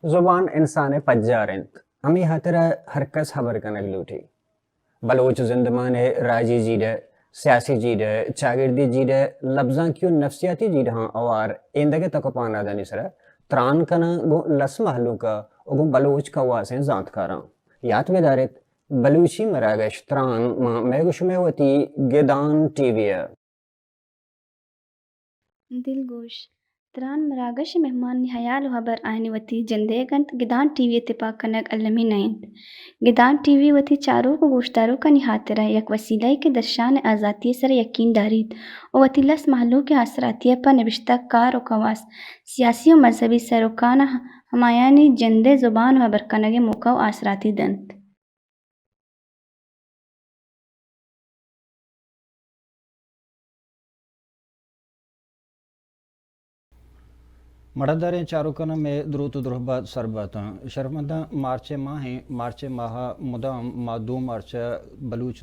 जुबान इंसान पज्जारिंत अमी हतरा हरकस खबर कनक लूटी बलोच जिंदमान राजी जीडे सियासी जीडे चागिर्दी जीडे लफ्जां क्यों नफसियाती जीडे हाँ अवार इंदगे तकपाना दनिसरा त्रान कना गो लस महलूका उगो बलोच का वासें जात कारा याद में दारित बलूची मरागश त्रान मा मैगुशमे वती गेदान टीवीया दिलगोश त्रان मरागश मेहमान निहयाल हबर आने वती जंदेगंत गिदान टीवी इत्तेफाक कनक अल्लमी नयंत गिदान टीवी वती चारों को गोश्तारों का निहातरा यक वसीला के दर्शान आज़ाती सर यकीन दारीत और वती लस महलों के असरातिया पर नविश्ता कार और कवास सियासी और मजहबी सरोकाना हमायानी जंदे ज़ुबान हबर कनगे मौका और असराती दंत मड़दारें चारुकन में द्रुत दुर्बा सरबत शर्मदा मार्चे माह मुदाम मा 2 मार्च बलूच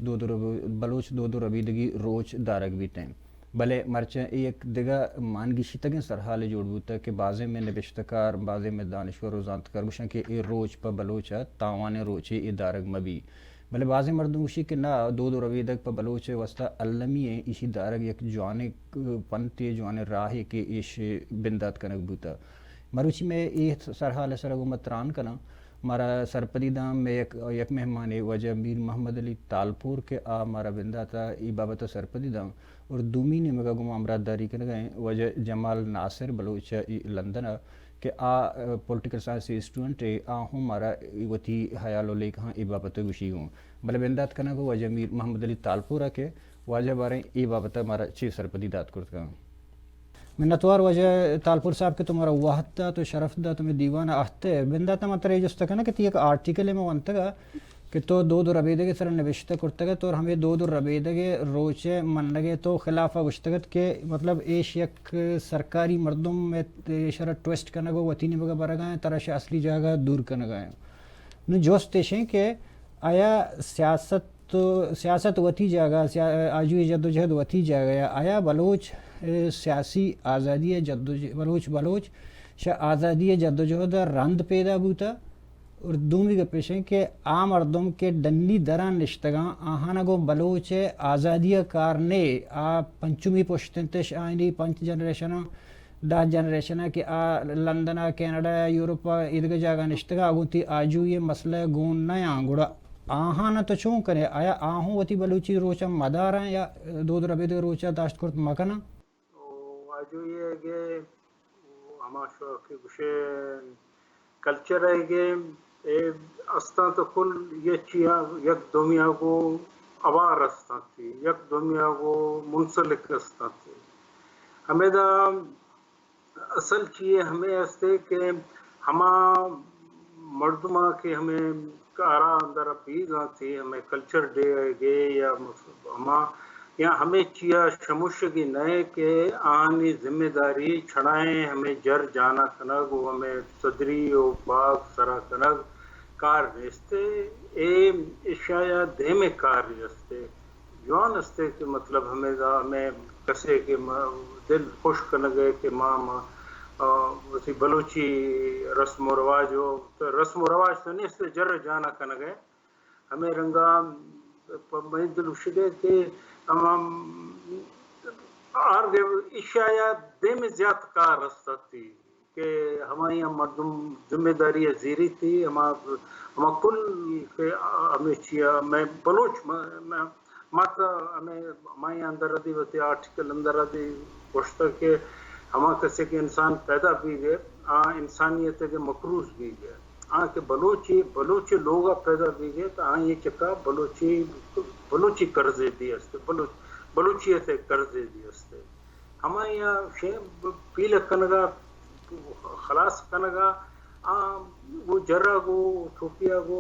दो रबीदगी रोच दारक बीतें भले मर्च एक दिगा मानगिशी तक सरहाल जोड़बूत के बाजे में नबिश्तकार बाजे में दानश्वर रोजांत कर बुशा के ए रोच पर बलोचा तावाने रोचे ए दारक मबी भले बाजे मर्दूशी के ना 2 रवीदक पर बलोच वस्ता अल्लमी इसी दारक एक जवाने पंते जवाने राह के इश बिंदात कनक बूता मरुची में ए सरहाल सरगुमत रान कना मारा सरपदी दाम में एक मेहमान वजह मीर मोहम्मद अली तालपुर के आ मारा बिंदा था ई बाबत सरपदी दाम और दूमी ने मगा गुम अमरादारी कर गए वजह जमाल नासिर बलोच लंदन के आ पॉलिटिकल साइंस स्टूडेंट आ हूँ मारा वती हयालो लेख हाँ ई बाबत गुशी हूँ भले बिंदात करना को वजह मीर मोहम्मद अली तालपुर के वजह बारे ई बाबत मारा चीफ सरपदी दात करता मिन्नतवार वजह तालपुर साहब के तुम्हारा वाहता तो शरफदा तुम्हें दीवाना आहते बिंदा तम तरह जो तक ना कि एक आर्टिकल में वंतगा कि तो 2 रबीदगे सर नविश्ता करतगत और हमें 2 रबीदगे रोचे मनगे तो खिलाफा गुश्तगत के मतलब एश यक सरकारी मर्दम में शर ट्विस्ट करना गो वतीनी बगा बरगाएं तरह असली जगह दूर करना गए न जोश तेशें के आया सियासत वती जगह आजू जद्दोजहद वती जगह आया बलोच सियासी आज़ादी बलोच आज़ादी जद्दोजहद रंद पैदा बूता और दूसरी का पेश है कि आम मर्दम के डन्नी दरान निश्तगा आहाना गो बलोच आज़ादी कारने आ पंचमी पुश्तंतश आइनी 5 जनरेशन 10 जनरेशन के आ लंदन कनाडा यूरोप इधर जगह निश्तगा आगुती आजू ये मसला गुण नया गुड़ा आहाना तो चूँ करे आया आहू वती बलूची रोचा मदार है या 2 रबीद रोचा दाश्त कुर्त मकना आजू ये गे हमाशा के गुशे कल्चर है गे ए अस्ता तो कुल ये चिया यक दुनिया को आवार अस्ता थी यक दुनिया को मुंसलिक अस्ता थी हमें दा असल चीज़ हमें अस्ते के हमा मर्दमा के हमें कारा अंदर बीजा थी हमें कल्चर डे गे या हमा या हमें चिया शमुश की नए के आनी जिम्मेदारी छड़ाएं हमें जर जाना कनग वो हमें सदरी और बाग सरा कनग कार रेस्ते ए शाया दे में कार रेस्ते जवान अस्ते के मतलब हमें कसे के दिल खुश कनगे के माँ वसी बलूची रस्म व रवाज हो तो रस्म व रवाज तो नहीं इससे जर जाना कनगे हमें रंगा मैं दिल उशदे के आर इशाया दे में ज्यादा कार रस्ता थी कि हमारी मर्दम जिम्मेदारी जीरी थी हम कुल के हमें चिया मैं बलोच माता हमें हमारे अंदर आदि वती आर्टिकल अंदर आदि पुस्तक के हम कैसे के इंसान पैदा भी गए इंसानियत के मकरूज भी गए के बलूची लोग पैदा भी गए तो ये चक्का बलूची कर्जे दी असते बलूची ते कर्जे दी असते हमारे यहाँ शे पीले कनगा खलास कनगा वो जर्रा गो टोपिया गो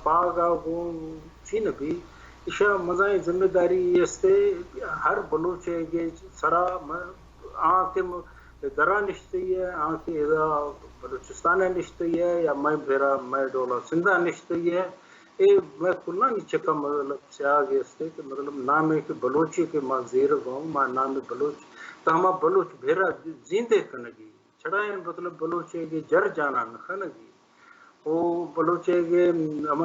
पागा गो चीन भी इशा मजाई जिम्मेदारी असते हर बलूचे के सरा के दरा निश्चय आके इधर बलूचिस्तान निश्चय या मैं भेरा मैं डोला सिंधा निश्चय ये मैं कुल्ला नीचे का मतलब से आगे इससे कि मतलब नाम है कि बलूची के माँ ज़ीर गाँव माँ नाम है बलूच तो हम बलूच भेरा जिंदे कनगी चढ़ाए मतलब बलूचे के जर जाना न कनगी वो बलूचे के हम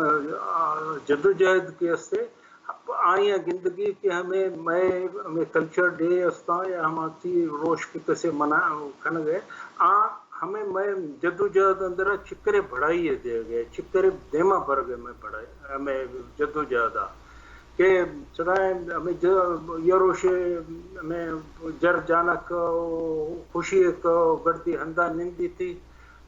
जद्दोजहद के इससे आया जिंदगी के हमें कल्चर डे असता या हम आती रोश के कैसे मना खन गए हमें मैं जद्दोजहद अंदर चिक्करे बढ़ाई दे गए चिक्करे देमा भर गए मैं बढ़ाई हमें जद्दोजहद के चढ़ाए हमें ये रोशे हमें जर जाना का खुशी का गढ़ती हंदा निंदी थी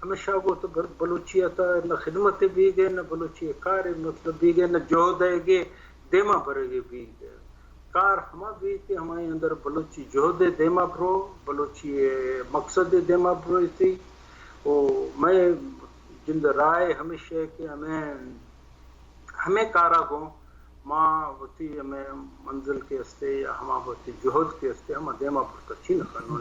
हमेशा वो तो बलूचिया था न खिदमत भी गए न बलूची कार्य मतलब भी गए न जोहद है गए देमा भरेगे भी कार हमा भी के हमारे अंदर बलूची जोहदे देमा भरो बलूची मकसद देमा भरो थी वो मैं जिंद राय हमेशा कि हमें कारा को माँ होती हमें मंजिल के हस्ते या हम होती जोहद के हस्ते हम देमा भरता चीन कानून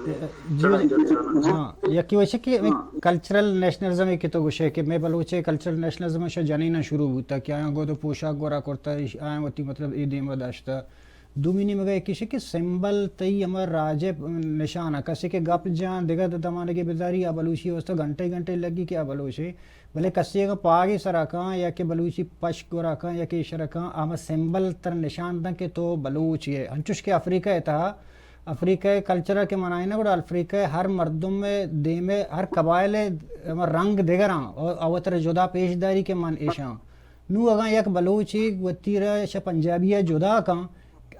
हाँ या कि वैसे कि कल्चरल नेशनलिज्म के तो गुशे कि मैं बलूचे कल्चरल नेशनलिज्म से जानी ना शुरू होता क्या यहाँ गो तो पोशाक गोरा करता आया होती मतलब ईद मदाश्ता दुमिनी में गए किसी के सिंबल तई हमार राजे निशान कसी के गप जान देगा तो दमाने की बेजारी या बलूची वस्तु घंटे घंटे लगी क्या बलूची भले कसी का पागी सराका या के बलूची पश को रखा या के शरका हम सिंबल तर निशान तक के तो बलूच है अंचुश के अफ्रीका था अफ्रीका कल्चर के मनाए ना बड़ा अफ्रीका हर मर्दों में दे में हर कबाइल रंग देगा और अवतर जुदा पेशदारी के मन ऐशा नू अगा एक बलूची वतीरा श पंजाबी जुदा का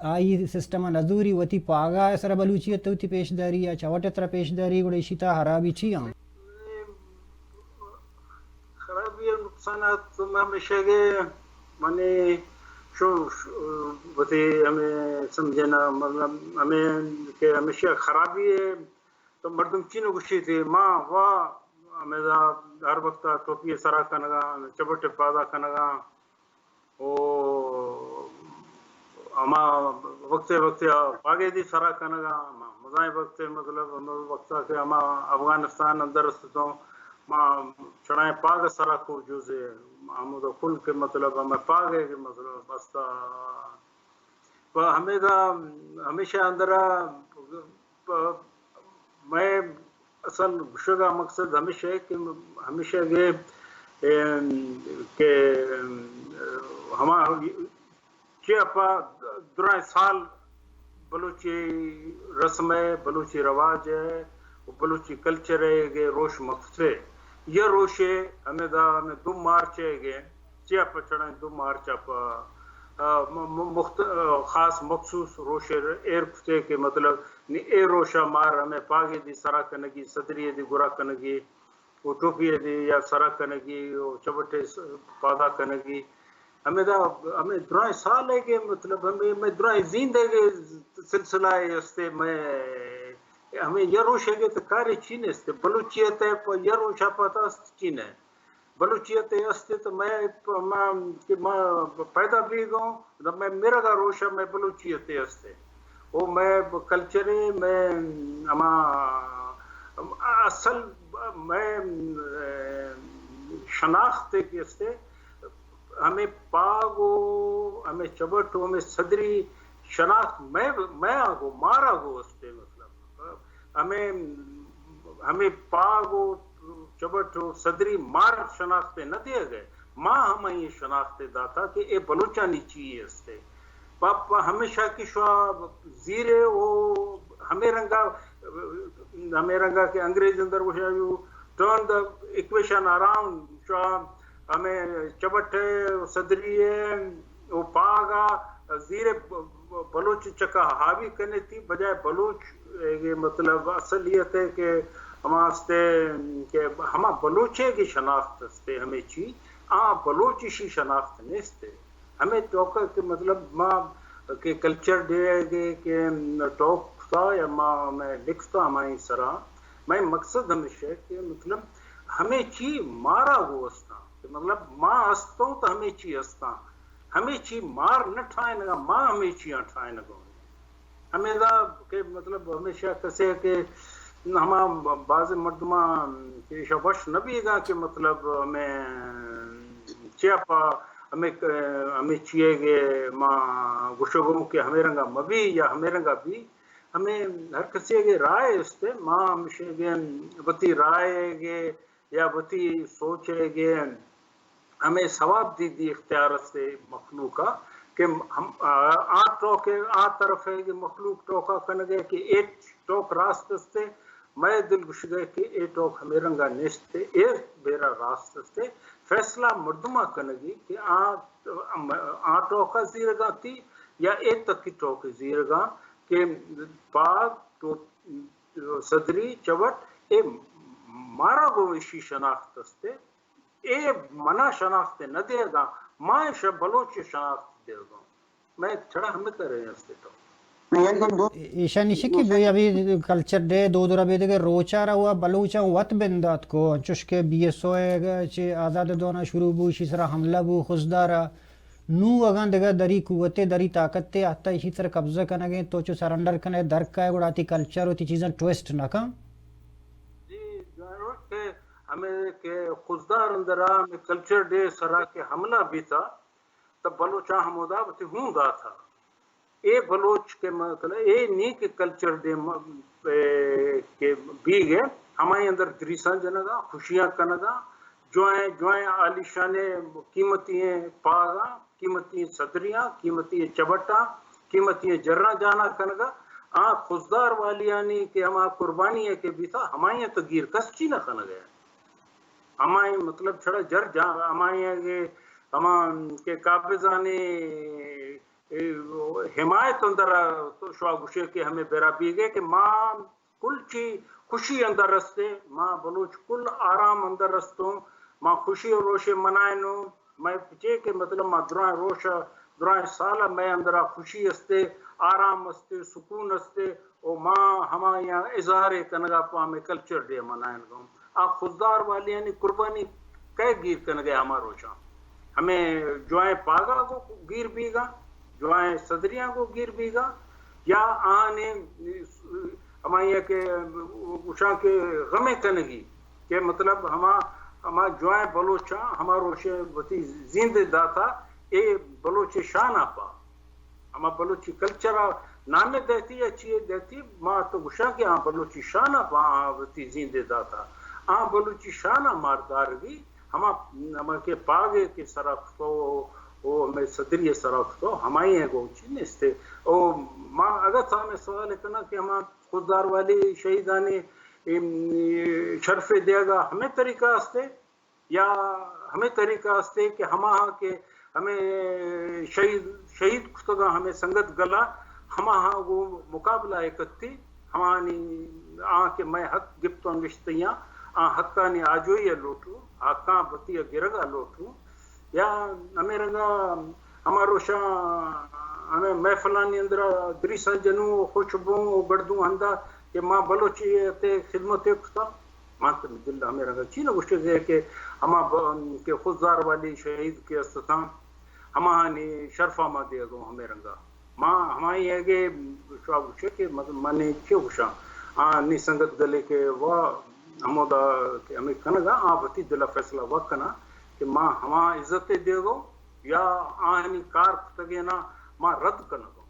आई सिस्टम नजूरी वती पागा सर बलूची तो पेशदारी या चवट तरह पेशदारी गुड़े शिता हराबी छी खराबी नुकसानात तो हमेशा के माने शो वती हमें समझे ना मतलब हमें के हमेशा खराबी है तो मर्दम चीन गुशी थी माँ वाह हमें हर वक्त टोपी सरा कनगा चबटे पादा कनगा ओ अमा वक्ते पागे दी सरा कनगा मजाए वक्ते मतलब वक्त के अमा अफगानिस्तान अंदर तो माँ चढ़ाए पाग सरा को जूझे हम तो खुल के मतलब हमें पागे के मतलब बस्ता हमें हमेशा अंदर मैं असल गुस्सा मकसद हमेशा है कि हमेशा ये के हमारा कि अपा दुराए साल बलूची रस्म है बलूची रवाज है बलूची कल्चर है ये रोश मकसद है ये रोश है हमें दो मार्च है ये चिया चढ़ाए 2 मार्च खास मखसूस रोश एर खुचे के मतलब ए रोशा मार हमें पागे दी सरा कनगी सदरी दी गुरा कनगी वो टोपी दी या सरा कनगी वो चबटे पादा कनगी हमें दुराए साल है कि मतलब मैं दुराए जिंदे के सिलसिला है उससे मैं हमें ये रोश है कि तो कार्य चीन है बलूचियत है ये रोशा पता चीन है बलूचियत है तो मैं पैदा भी गऊँ जब मैं मेरा का रोशा मैं बलूचियत है वो मैं कल्चर मैं हमा असल मैं शनाख्त के हमें पागो हमें चबटो हमें सदरी शनाख्त मैं आगो मारा गो उससे मतलब हमें पागो चबटो सदरी मार शनाख्ते न दिए गए माँ हमें ये शनाख्ते दाता कि ये बलूचा नहीं चाहिए इससे पापा हमेशा की जीरे वो हमें रंगा के अंग्रेज अंदर वो टर्न द इक्वेशन अराउंड हमें चबटे सदरी वो पागा जीरे बलूच चका हावी करने थी बजाय बलूच ये मतलब असलियत है कि हमास्ते के हमा बलूचे की शनाख्त हस्ते हमें ची बलूची शी शनाख्त नेस्ते हमें टोका के मतलब माँ के कल्चर डे के टॉक था या माँ मैं लिखता हमारी सरा मैं मकसद हमेशा कि मतलब हमें ची मारा वो हस्ता मतलब माँ हस्तों तो हमें ची हस्ता हमें ची मार न ठाए नगा माँ हमें ची ठाए नगा हमें दा के मतलब हमेशा कैसे के हमा बाज़ मर्दमा के शबश नबीगा के मतलब हमें चियापा हमें चिएगे माँ गुशोगों के हमें रंगा मबी या हमें रंगा भी हमें हर किसी के राय उसते माँ हमेशा बती राय गे या बती सोचेगे हमें सवाब दी इख्तियार से मखलूका कि हम आ तरफ है कि मखलूक टोका कन गए कि एक टोक रास्त से मैं दिल गुश गए कि ए टोक हमें रंगा नेस्ते ए बेरा रास्त से फैसला मर्दमा कनगी कि आ टोका जीरगा थी या ए तक की टोक जीरगा कि पाग तो सदरी चवट ए मारा गो इसी शनाख्त से ए मना शनाख्त न देगा माँ शब बलोच शनाख्त देगा मैं थोड़ा हमें कर रहे हैं इससे तो ईशा निशिकी भाई अभी कल्चर डे दो अभी देखे रोचा रहा बलूचा वत बिंदात को चुशके बीएसओ चे आज़ाद दोना शुरू बू इसी तरह हमला बू खुशदारा नू अगन देगा दरी कुवते दरी ताकते आता इसी तरह कब्जा करना गए तो चो सरेंडर करने दर का उड़ाती कल्चर होती चीज़ें ट्विस्ट ना का जी जरूर के हमें के खुशदार अंदरा में कल्चर डे सरा के हमला भी था तब बलोचा हमोदा बती हूँ दा था ए बलोच के मतलब ए नी के कल्चर डे के बीगे हमारे अंदर दृश्य जनगा खुशियां कनगा जोए आलिशाने कीमती पागा कीमती सदरियां कीमती चबटा कीमती जर्रा जाना कनगा खुशदार वाली यानी कि हमारा कुर्बानी है के भी था हमारे तो गिर कस्ची न खन गया हमारे मतलब छड़ा जर जा हमारे के काबिजाने हिमायत अंदर तो शुआ गुशे के हमें बेरा भी गए कि माँ कुल ची खुशी अंदर रस्ते माँ बलूच कुल आराम अंदर रस्तों माँ खुशी और रोशे मनाए नो मैं पिछे के मतलब माँ दुराए रोशा दुराए साला मैं अंदर खुशी हस्ते आराम हस्ते सुकून हस्ते और माँ हमारे यहाँ इजहार कनगा पा में कल्चर डे मनाए नो खुददार वाली यानी कुर्बानी कै गिर कन गया हमारा रोशा हमें जोए पागा को गिर बीगा जोए सदरिया को गिर बीगा या आने हमारे के उषा के गमे कनगी के मतलब हमा जोए बलोचा हमारा रोशे बती जिंदे दाता ए बलोचे शान आपा हमा बलोची कल्चर नामे देती अच्छी देती माँ तो उषा के बलोची शान आपा बती जिंदे दाता बलूची शाना मारदार भी हम के पागे के सरफ तो वो मैं सदरिय सरफ तो हमारी है गोची निस्ते ओ मां अगर था मैं सवाल इतना कि हम खुददार वाली शहीदाने शर्फे देगा हमें तरीका हस्ते या हमें तरीका हस्ते कि हम के हमें शहीद खुदा हमें संगत गला हम वो मुकाबला एकत्ती हमारी के मैं हक गिफ्तों रिश्तियाँ हक्का ने आजोई लोटू हक्का बती गिरगा लोटू या हमें रंगा हमारो शाह हमें महफलानी अंदर दृश्य जनू खुशबू गड़दू अंदा कि माँ बलोची ते खिदमत खुदा माँ तो दिल हमें रंगा चीन गुस्से है कि हम के खुददार वाली शहीद के अस्ता हमानी शर्फा मा दे गो हमें रंगा माँ हमारी है कि गुस्से के मतलब माने क्यों गुस्सा नी संगत गले के वह हमोदा के हमें कनगा बती दिला फैसला वकना कि माँ हमा इज्जत देगो या आनी कार तगे ना माँ रद्द कनगो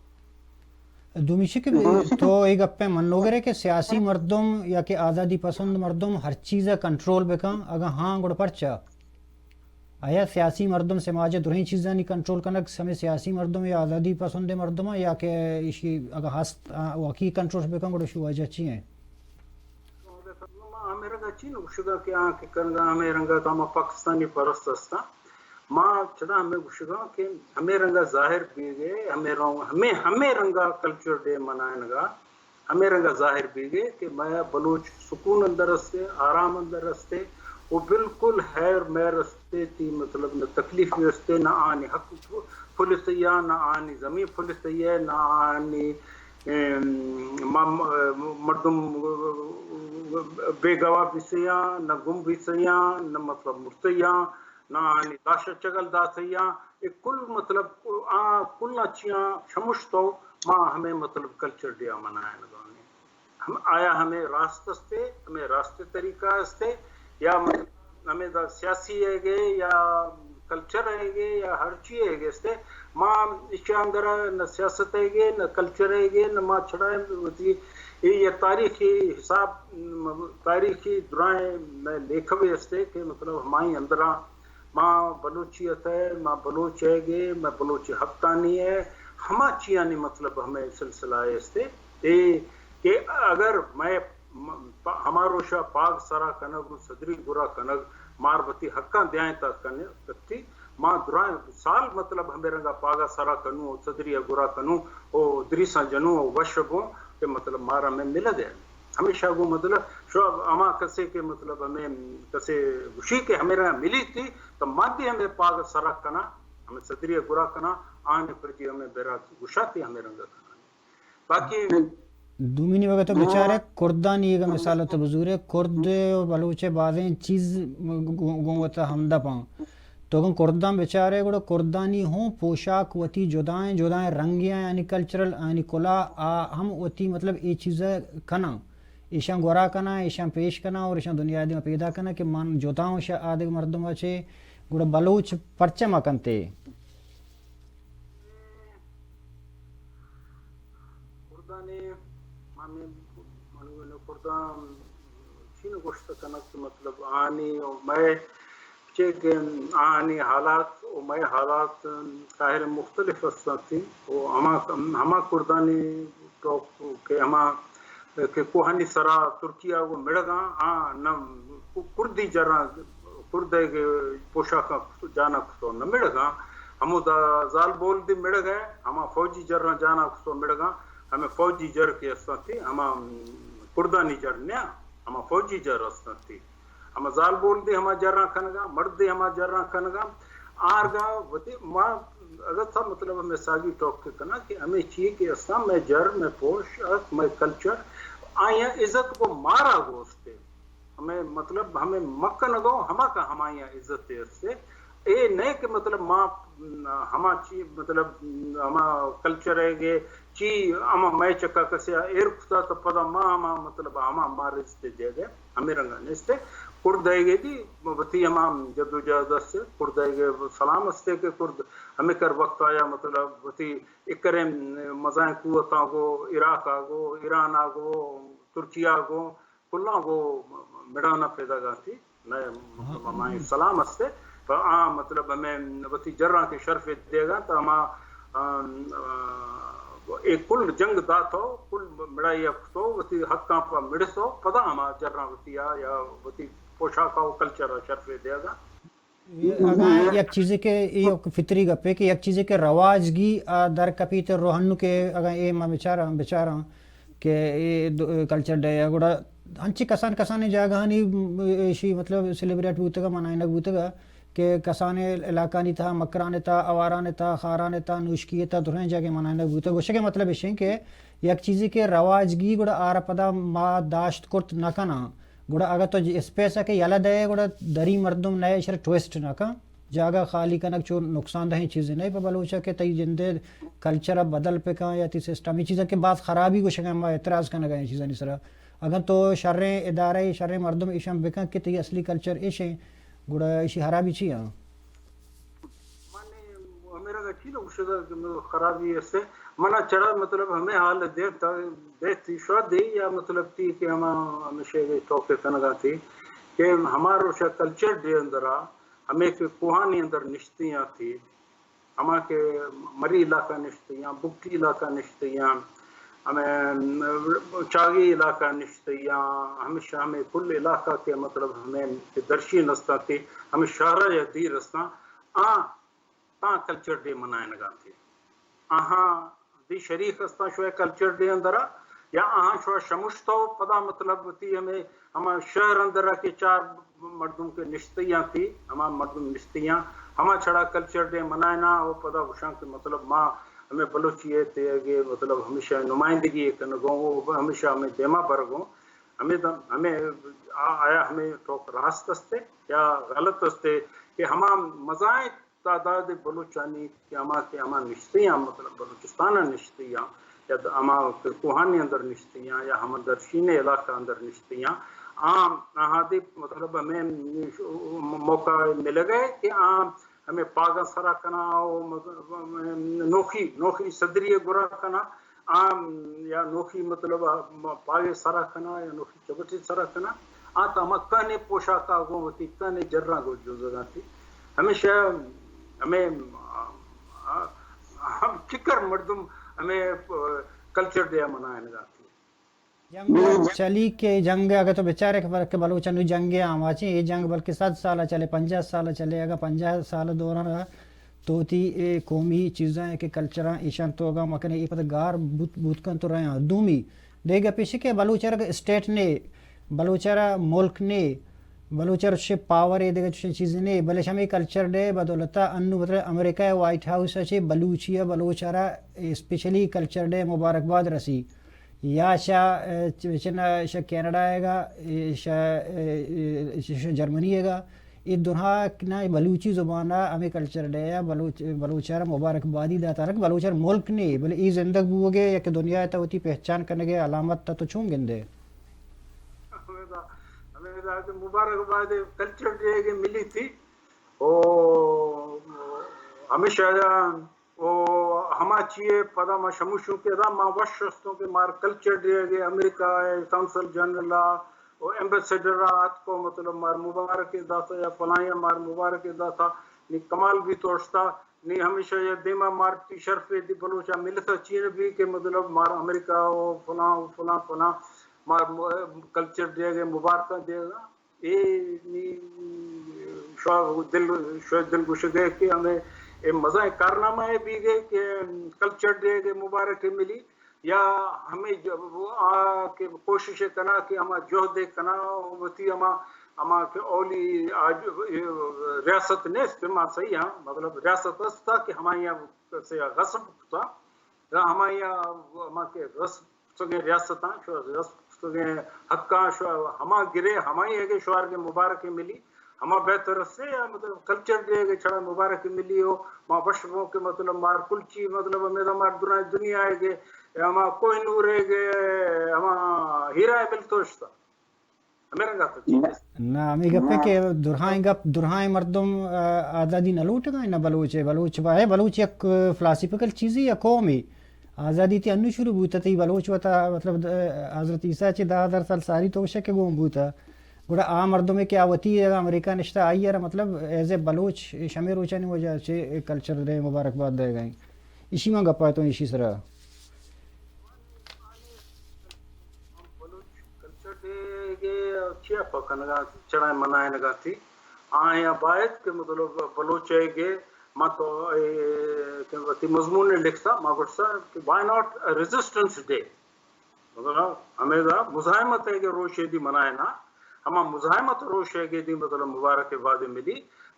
दुमिशी के तो एक गप्पे मन लोग रहे कि सियासी मर्दम या कि आज़ादी पसंद मर्दम हर चीज़ कंट्रोल पे कम अगर हाँ गुड़ परचा आया सियासी मर्दम समाज दुरही चीज़ें नहीं कंट्रोल करना समय सियासी मर्दम या आज़ादी पसंद मर्दम या कि इसी अगर हस्त वाकई कंट्रोल पे कम गुड़ शुरू आ जाती है मेरा चीन गुशगा के के करगा हमें रंगा तो हम पाकिस्तानी परस्ता माँ चदा हमें गुशगा के हमें रंगा जाहिर भी गए हमें रंगा कल्चर डे मनाएगा हमें रंगा जाहिर भी गए कि मैं बलूच सुकून अंदर रस्ते आराम अंदर रस्ते वो बिल्कुल हैर मैं रस्ते थी मतलब न तकलीफ रस्ते न आनी हक फुलसैया न आनी जमीन फुलसैया न आनी मर्दम बेगवा बिसैया न गुम बिसैया न मतलब मुर्तैया न आनी दाशा चगल दासैया एक कुल मतलब कुल अच्छियाँ शमुश तो माँ हमें मतलब कल्चर दिया मनाया हम आया हमें रास्ते हमें रास्ते तरीका हस्ते या मतलब हमें सियासी है गए या कल्चर है गए या हर चीज है गए माँ इसके अंदर न सियासत है गए न कल्चर है गए न माँ छड़ा ये तारीखी हिसाब तारीखी दुराएं मैं लेखवे हस्ते के मतलब हमारी अंदर माँ बलूचियत है माँ बलूच है गए मैं बलूची हक्कानी है हमा चिया नहीं मतलब हमें सिलसिला है हस्ते कि अगर मैं हमारो शाह पाग सरा कनग सदरी गुरा कनग मारबती हक्का द्याय तक कने तत्ती मां दुरा साल मतलब हमें रंगा पागा सरा कनु सदरी गुरा कनु ओ दरीसा जनु वशगो के मतलब मारा में मिल दे हमेशा गो मतलब शो अमा कसे के मतलब हमें कसे खुशी के हमें रंगा मिली थी तो मादी हमें पाग सरा कना हमें सदरी गुरा कना आने प्रति हमें बेरा गुशाती हमें रंगा कना बाकी دومینی وقت بیچارے کردانی کا مثال تو بزرگ کرد و بلوچ بازیں چیز گوتا ہمدہ پاں تو اگر کردان بیچارے گوڑا کردانی ہوں پوشاک وتی جدائیں رنگیاں یعنی کلچرل یعنی کلا ہم وتی مطلب یہ چیزیں کنا ایشان گورا کنا ایشان پیش کنا اور ایشان دنیا دی میں پیدا کنا کہ من جداؤں شا آدھے مردم وچے گوڑا بلوچ پرچے مکنتے کردانی من کردان چین گوشت کنک مطلب آنی و میں چیک آنی حالات و میں حالات ظاہر مختلف ہستی و ہما کردانی تو کہ ہما کہ کوہانی سرا ترکیہ وہ مڑگا نہ کردی جرا کردے کے پوشاک جانا تو نہ مڑگا ہمو دا زال بول دی مڑ گئے ہما فوجی جرا جانا تو مڑگا ہمیں فوجی جر کے استھی ہما کردانی جر نیا ہما فوجی جر استھی ہما زال بول دی ہما جرا کھنگا مرد دی ہما جرا کھنگا آرگا وتی ما اگر تھا مطلب ہمیں ساگی ٹاک کے کنا کہ ہمیں چاہیے کہ اسا میں جر میں پوشاک میں کلچر آیا عزت کو مارا گوستے ہمیں مطلب ہمیں مکن گو ہما کا ہمایا عزت ہے اس سے اے نہیں کہ مطلب ماں ہما چی مطلب ہما کلچر ہے گے چی ہما میں چکا کسیا ایر کھتا تو پدا ماں ہما مطلب ہما ہمارے سے دے گئے ہمیں رنگا نستے کرد ہے گے دی وتی ہما جدو جہد سے کرد ہے گے سلام استے کے کرد ہمیں کر وقت آیا مطلب وتی اکرے مزائیں قوتاں گو عراق آگو ایران آگو ترکیہ آگو کلا گو مڑانا پیدا گاتی میں مطلب ہمیں سلام استے مطلب ہمیں وتی جرہ کے شرف دے گا تو ہما ایک کل جنگ دا تو کل مڑائی تو وتی حقاں پا مڑسو پدا ہما جرہ وتی یا وتی پوشاکا و کلچر شرف دے گا اگر یک چیزی کے یہ فطری گپے کہ یک چیزی کے رواجگی در کپیت روحنو کے اگر یہ میں بچارا کہ یہ کلچر ڈے گوڑا ہنچی کسانے جاگہانی ایشی مطلب سیلیبریٹ بوتے گا منائنگ بوتے گا کہ کسانے علاقہ نہیں تھا مکرانے تھا آوارانے تھا خارانے تھا نوشکیے تھا دوریں جا کے منائنگ بوتے گا گوشے کے مطلب ایشیں کہ یک چیزی کے رواجگی گوڑا آرہ پدا ما داشت کرت نکنا گوڑا اگر تو اسپیس ہے کہ یلا دے گوڑا دری مردم نئے شر ٹویسٹ نکا جاگہ خالی کنک چو نقصان دہیں چیزیں نہیں پہ بلوچا کہ تی جندے کلچر بدل پہ کہاں یا تی سسٹم یہ چیزیں کے بعد خرابی گوشے کہ میں اعتراض کرنا گئے چیزیں نہیں سرا اگر تو شریں ادارے شریں مردم ایشم بکن کہ تی اصلی کلچر ایشیں گوڑا ایشی خرابی چی ہاں میرا اچھی نا گوشے خرابی ایسے منا چڑھا مطلب ہمیں حال دیتی شاید دی یا مطلب تھی کہ ہم ہمیشہ ٹوکے کنگا تھی کہ ہمارا شا کلچر دے اندرا ہمیں کہ کوہانی اندر نشتیاں تھی ہما کے مری علاقہ نشتیاں بکٹی علاقہ نشتیاں ہمیں چاگی علاقہ نشتیاں ہمیشہ ہمیں کل علاقہ کے مطلب ہمیں درشی نستا تھی ہمیں شہرہ یا دیر رستا تاں کلچر ڈے منائے نگا تھی دی شریک استا شوئے کلچر ڈے اندرا या अहाँ शो शमुश्तो पदा मतलब थी हमें हम शहर अंदर के चार मर्दों के निश्तियाँ थी हमारा मर्दुम निश्तियाँ हमारा छड़ा कल्चर डे मनाना वो पदा उशां के मतलब माँ हमें बलोचिए थे कि मतलब हमेशा नुमाइंदगी करने गो हमेशा हमें देमा पर गो हमें आया हमें टोक रास्त अस्ते या गलत अस्ते कि हमारा मजाए तादाद बलूचानी कि हमारा निश्तियाँ मतलब बलूचिस्तान निश्तियाँ या हमारे कोहानी अंदर निश्तियाँ या हम दर्शीने इलाका अंदर निश्तियाँ आम आहादी मतलब हमें मौका मिल गए कि आम हमें पागा सरा कना नोखी नोखी सदरी गुरा कना आम या नोखी मतलब पागे सरा कना या नोखी चबटी सरा कना तो हम कने पोशाका गो होती कने जर्रा गो जो जगह थी हमेशा हमें हम चिकर मर्दुम हमें कल्चर डे मनाने जाती जंग चली के जंग अगर तो बेचारे के बलूचन जंगे आवाची ये जंग बल्कि 7 साल चले 50 साल चले अगर 50 साल दौरान तो ती ए कौमी चीज़ें के कल्चर ईशान तो अगर मकने ये पता गार बुतकन तो रहे हैं दूमी देगा पीछे के बलूचर स्टेट ने बलूचर मुल्क ने बलूचर से पावर ये देगा चीज़ ने बले शमी कल्चर डे बदौलता अन्नु बदले अमेरिका वाइट हाउस अच्छे बलूचिया बलूचरा स्पेशली कल्चर डे मुबारकबाद रसी या शा कनाडा आएगा जर्मनी आएगा ये दुनिया ना बलूची ज़ुबान हमें कल्चर डे या बलूचर मुबारकबादी दाता रख बलूचर मुल्क नहीं बोले ये जिंदगी बुओगे या कि दुनिया तो होती पहचान करने के अलामत तो छूं गिंदे हमें मुबारकबाद कल्चर डे के मिली थी ओ हमेशा ओ हमाचिए पदा मा शमुशु के दा मा वशस्तों के मार कल्चर डे के अमेरिका काउंसिल जनरल ओ एम्बेसडर आत को मतलब मार मुबारक दाता या फलाया मार मुबारक दाता नि कमाल भी तोड़ता नि हमेशा ये देमा मार टी शर्फे दी बलोचा मिलता चीन भी के मतलब मार अमेरिका ओ फला मार कल्चर डे के मुबारक देगा ए नि शो दिल गुश गए कि हमें ए मजा कारनामा है भी गए कि कल्चर डे के मुबारक मिली या हमें जब वो के कोशिश करना कि हम जो दे करना वती हम के ओली आज रियासत ने इस्तेमाल सही है मतलब रियासत था कि हमारे यहाँ से गस्ब था हमारे यहाँ हम के गस्ब सगे रियासत सगे हक्का हम गिरे हमारे के शुआर के मुबारक मिली हम बेहतर से मतलब कल्चर डे के छड़ा मुबारक मिली हो मां बशमों के मतलब मार कुलची मतलब में मार दुनिया है के हम कोहिनूर है के हम हीरा है बिल्तोश्ता मेरा गाता ना मी गप्पे के दुरहाई मर्दम आज़ादी न लूट गए न बलूच है बलूच एक फिलासफिकल चीज़ या कौमी आज़ादी थी अन्नु शुरू बूता थी बलूच वता मतलब हज़रत ईसा चे 10,000 साल सारी तो शक गोम बूता गुड़ा आ मर्दों में क्या होती है अमेरिका निश्ता आई है मतलब एज ए बलूच शमी रोचन वजह से कल्चर डे मुबारकबाद दे गए इसी में गप्पा तो इसी तरह कल्चर डे के क्या पकनगा चढ़ाई मनाएगा थी आया बायत के मतलब बलूच है के मा तो के मजमून ने लिखता मा गुस्सा कि व्हाई नॉट रेजिस्टेंस डे मतलब हमें मुजाहिमत है के रोशे दी मनाएना हम मुजाहिमत रोशे के दी मतलब मुबारकबाद मिली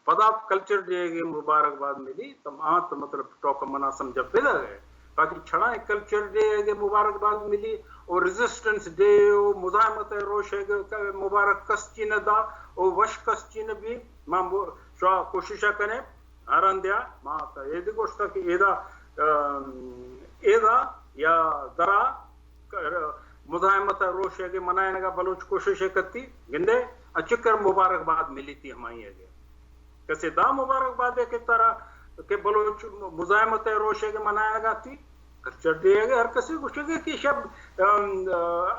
पदा कल्चर डे के मुबारकबाद मिली तो तो मतलब टॉक मना समझ पैदा गए बाकी छड़ा कल्चर डे के मुबारकबाद मिली और रेजिस्टेंस डे और मुजाहिमत रोशे के मुबारक कस चीन दा और वश कस चीन भी मां कोशिश करें आराम दिया मां ये गोश्त कि एदा या दरा मुजाहिमत रोशे के मनाने का बलूच कोशिश करती गिंदे अचकर मुबारकबाद मिली थी हमारी आगे कैसे दा मुबारकबाद के तरह के बलूच मुजाहिमत रोशे के मनाएगा थी कल्चर डे हर किसी कुछ कि शब्द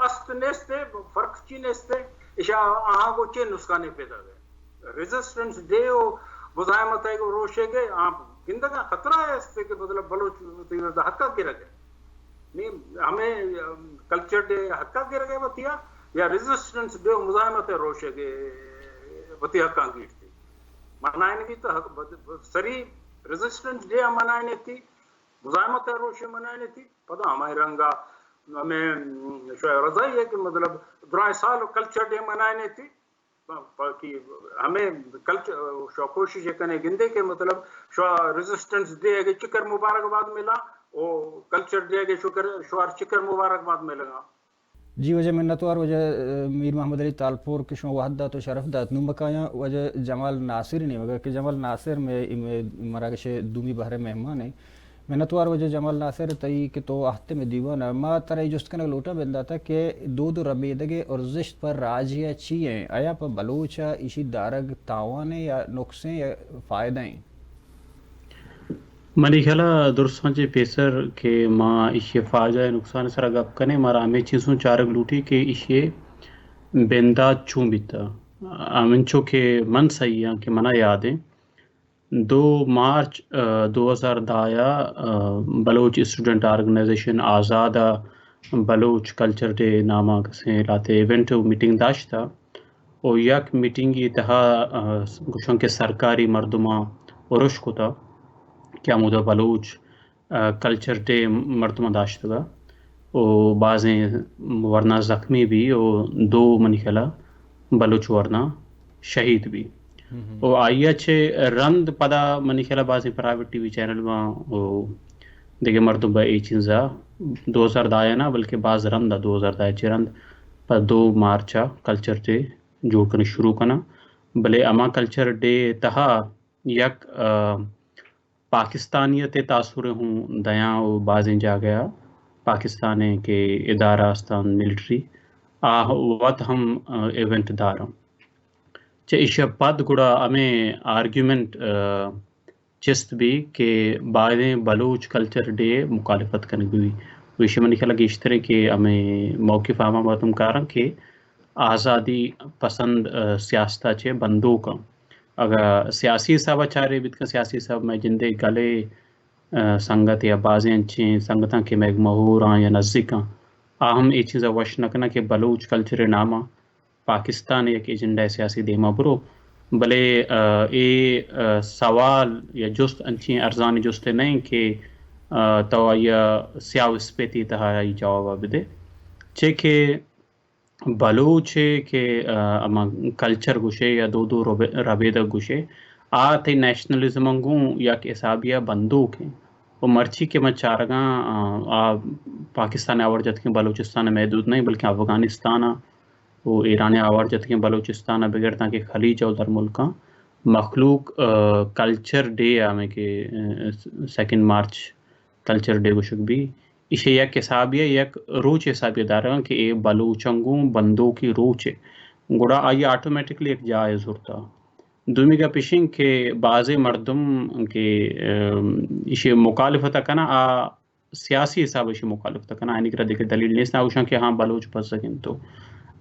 अस्त नेस्ते फर्क ची नेस्ते इशा आहा को चे नुस्खाने पैदा गए रेजिस्टेंस डे मुजाहिमत है रोशे के आप गिंदा का खतरा है इससे कि मतलब बलूच हक्का गिर गए नहीं हमें कल्चर डे हक्का गिर गए बतिया या रेजिस्टेंस डे मुजाहिमत रोशे के बती हक्का गिर थी मनाने की तो सरी रेजिस्टेंस डे मनाने थी मुजाहिमत रोशे मनाने थी पता हमारे रंगा हमें शो रज़ाई है कि मतलब 2 साल कल्चर डे मनाने थी कि हमें कल्चर शो कोशिश करने गिंदे के मतलब शो रेजिस्टेंस डे के चिकर मुबारकबाद मिला और कल्चर डे के शुक्र शो चिकर मुबारकबाद मिलेगा जी वजह मिन्नतवार वजह मीर मोहम्मद अली तालपुर के शो वहदा तो शरफ दात नुमकाया वजह जमाल नासिर नहीं मगर कि जमाल नासिर में मराकश दूमी बहरे मेहमान है मिन्नतवार वजह जमाल नासिर तई कि तो आहते में दीवाना मा तरह जुस्त कने लोटा बंदा था कि दो रबेदगे और जिश्त पर राजिया चीए आया पर बलूचा इसी दारग तावाने या नुक्से या फ़ायदे मनी ख्याला दुरसांचे पेसर के माँ इशे फायदा नुकसान सरा गप कने मारा हमें चीज़ों चारक लूटी के इशे बेंदा चूं बिता आमिंचो के मन सही है कि मना याद है 2 मार्च 2010 बलोच स्टूडेंट ऑर्गेनाइजेशन आज़ादा बलोच कल्चर डे नामा से लाते इवेंट मीटिंग दाश्ता और यक मीटिंग तहा गुशों के सरकारी मर्दमा उरुश को था क्या मुदा बलोच कल्चर डे मर्दमा दाश्तगा और बाज़ें वरना ज़ख्मी भी और 2 मनी खला बलोच वरना शहीद भी और आइया छे रंद पदा मनी खला बाज़ें प्राइवेट टीवी चैनल में देखे मर्दों बा ए चीज़ा 2010 ना बल्कि बाज़ रंदा 2010 रंद पर 2 मार्च कल्चर डे जोड़ करने शुरू करना भले अमा कल्चर डे तहा यक पाकिस्तानियत तासुर हूँ दया और बाज़ें जा गया पाकिस्तान के इदारा आस्तान मिलिट्री वत हम इवेंट दारा चे इश पद गुड़ा हमें आर्ग्यूमेंट चिस्त भी के बाज़ें बलूच कल्चर डे मुखालिफत करने हुई विषय में निकला कि इस तरह के हमें मौक़िफ़ आमा बातम कारण के आज़ादी पसंद सियासता चे बंदूक अगर सियासी सब चारे बित का सियासी सब में जिंदे गले संगत या बाज़ें अच्छी संगतां के मैं महूर या नज़दीक आहम ये चीज़ वश नकना के बलूच कल्चर नामा पाकिस्तान एक एजेंडा सियासी देमा बरो भले ये सवाल या जुस्त अच्छी अर्जानी जुस्त नहीं कि तो या सियाव स्पेती तहा जवाब बिदे चे के बलूच के अमा कल्चर गुशे या दो रबेदा गुशे थे नेशनलिज्म गूँ या के हिसाबिया बंदूक हैं वो मर्ची के मचारगा पाकिस्तान आवर्जत के बलूचिस्तान महदूद नहीं बल्कि अफ़गानिस्तान वो ईरान आवर्जत के बलूचिस्तान बगैर ताकि खलीज और दर मुल्क मखलूक कल्चर डे हमें के 2 मार्च कल्चर डे गुशक भी इसे यक हिसाबिया यक रोच हिसाबिया दारा कि ए बलूचंगू बंदों की रोच गुड़ा आइए ऑटोमेटिकली एक जायज़ होता दुमी का पिशिंग के बाज़े मर्दम के इसे मुखालिफत करना सियासी हिसाब से मुखालिफत करना आने की देखे दलील नहीं ना उशा कि हाँ बलूच बच सकें तो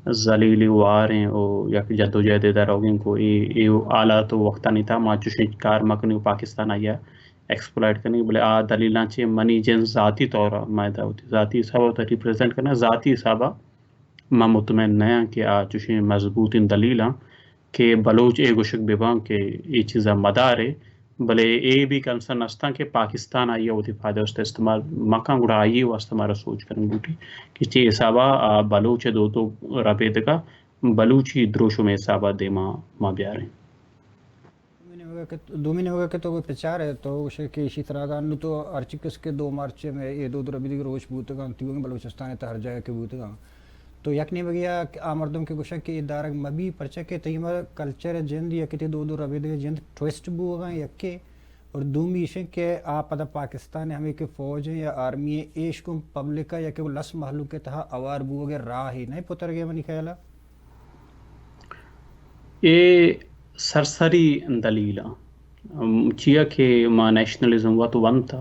जलीली वार हैं और या कि जद्दोजहद दारोगें को ये आला तो वक्ता नहीं था माचुश कार मकनी पाकिस्तान आया एक्सप्लॉइट करने बोले दलील चे मनी जन ज़ाती तौर मायदा होती ज़ाती हिसाब रिप्रेजेंट करना ज़ाती हिसाबा मां मुतमैन नया कि चुशे मजबूत इन दलील के बलोच ए गुशक बेबां के ये चीज़ा मदार है भले ए भी कंसर्न अस्ता के पाकिस्तान आइए होती फ़ायदा उसका इस्तेमाल मका गुड़ा आइए वास्ता हमारा सोच करने बूटी कि चे हिसाबा बलोच दो तो रबेद का बलूची द्रोशो में हिसाबा दे माँ ब्यार है 2 महीने हो गए कि तो कोई प्रचार है तो उसे कि इसी तरह का नु तो अर्चिकस के 2 मार्च में ये 2 रबी रोज बूतगा तीन बलूचिस्तान हर जगह के बूतगा तो यक नहीं बगिया आमर्दम के गुशा के दारग मबी परचा के तईमा कल्चर जिंद या कि 2 रबी के जिंद ट्विस्ट बुगा यके और दूमी इशे के आप पदा पाकिस्तान हमें के फौज या आर्मी एश को पब्लिक का या कि लस महलू के तहा अवार बुगे राह ही नहीं पुतर गया मनी ख्याला ये सरसरी दलीला चिया के माँ नेशनलिज्म हुआ तो वन था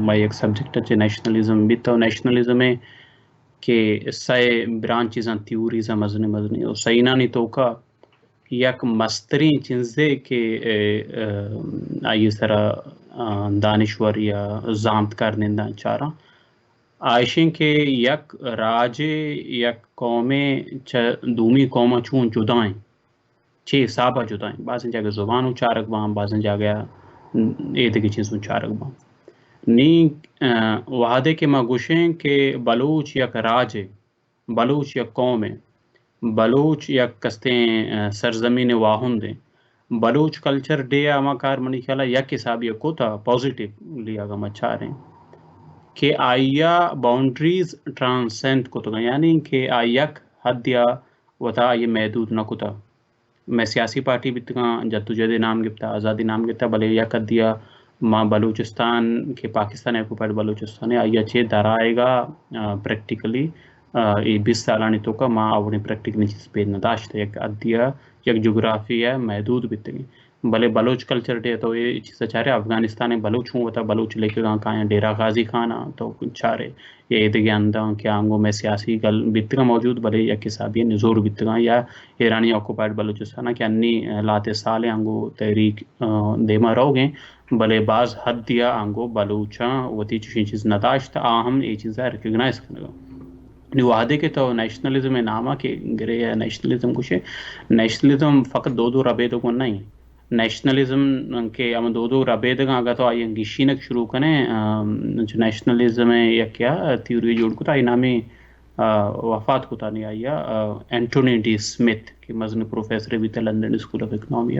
मैं एक सब्जेक्ट है नेशनलिज्म भी था नेशनलिज्म में के सै ब्रांचेस थ्योरीज मजने और सहीना नहीं तो का यक मस्तरी चीज़े के आई सरा दानिश्वर या जामत करने चारा आयशें के यक राजे यक कौमें दूमी कौमा चून जुदाएं 6 साबा जुदाएं बाज़ जगह ज़ुबान उचारक बाम बाज़ जगह ए की चीज़ उचारक बाम نی وحدے کے مگوشیں کہ بلوچ یک راج ہے، بلوچ یک قوم ہے، بلوچ یک کستیں سرزمین واہند ہے. بلوچ کلچر ڈے اما کار منی خیال یک حساب یہ کو تھا پازیٹیو لیا گا مچا رہے ہیں کہ آئیا باؤنڈریز ٹرانسینڈ کو تو یعنی کہ آیک حد یا وتا یہ محدود نہ کتا. میں سیاسی پارٹی بھی جدوجہد نام گفتا، آزادی نام گفتا، بلے یک حد یا ماں بلوچستان کے پاکستان ایکوپائڈ بلوچستان آئیا چھے درائے گا پریکٹیکلی یہ 20 سالانی تو کا ماں اپنی پریکٹیکلی چیز پہ نداشت یک ادیا یک جغرافی ہے محدود بیتگی. بلے بلوچ کلچر ڈے تو یہ چیز چاہ رہے افغانستان بلوچ ہوں ہوتا بلوچ لے کے گاں کھائیں ڈیرہ غازی خانہ تو چاہ رہے یہ ادگی اندہ کیا آنگوں میں سیاسی گل بیتگا موجود بلے یک حسابی نزور بیتگا یا ایرانی آکوپائڈ بلوچستان کہ انی لاتے سال آنگو تحریک دیما رو گئے بلے بعض حد دیا آنگو بلوچاں وتی چیز نداشت آہم یہ چیزیں ریکگنائز کرنے گا. وعدے کے تو نیشنلزم میں نامہ کے گرے ہے نیشنلزم کچھ ہے. نیشنلزم فقط دو ربیدوں کو نہیں، نیشنلزم کے ہم دو ربیدگاں اگر تو آئی گیشینک شروع کریں جو نیشنلزم ہے یا کیا تھیوری جوڑ کو تا نامی وفات کو تا نہیں آئی اینٹونی ڈی سمتھ کی مزن پروفیسر بھی تھے لندن اسکول آف اکنامی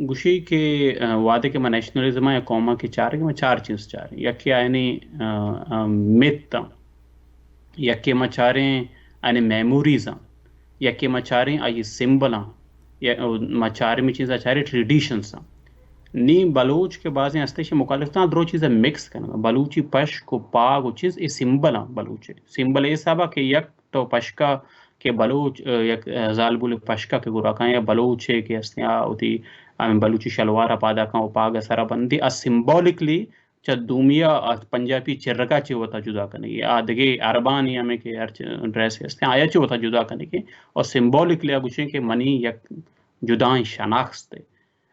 گوشی کے وعدے کے میں نیشنلزم یا قوما کے چار میں چار چیز چاہ رہے ہیں. یک یعنی مت یک مچاریں یعنی میموریز یک مچاریں آئی سمبل مچارے میں چیزیں چاہ رہے ٹریڈیشنس نی بلوچ کے بعض ہستے مخالف تھا درو چیزیں مکس کرنا بلوچی پش کو پاگ چیز یہ سمبل بلوچ سمبل یہ سب کہ یک تو پشکا کہ بلوچ یک زالبول پشکا کے گراکاں یا بلوچ ہے کہ ہستیاں ہوتی بلوچی شلوارہ پادا کاں پاگ سرا بندی سمبولکلی دومیا پنجابی چرگا چی ہوتا جدا کرنے کی آدھگے عربانی ہمیں کہ ہر ڈریس ہیں آیا چی ہوتا جدا کرنے کی اور سمبولکلی گوشیں کہ منی یک جدائیں شناخت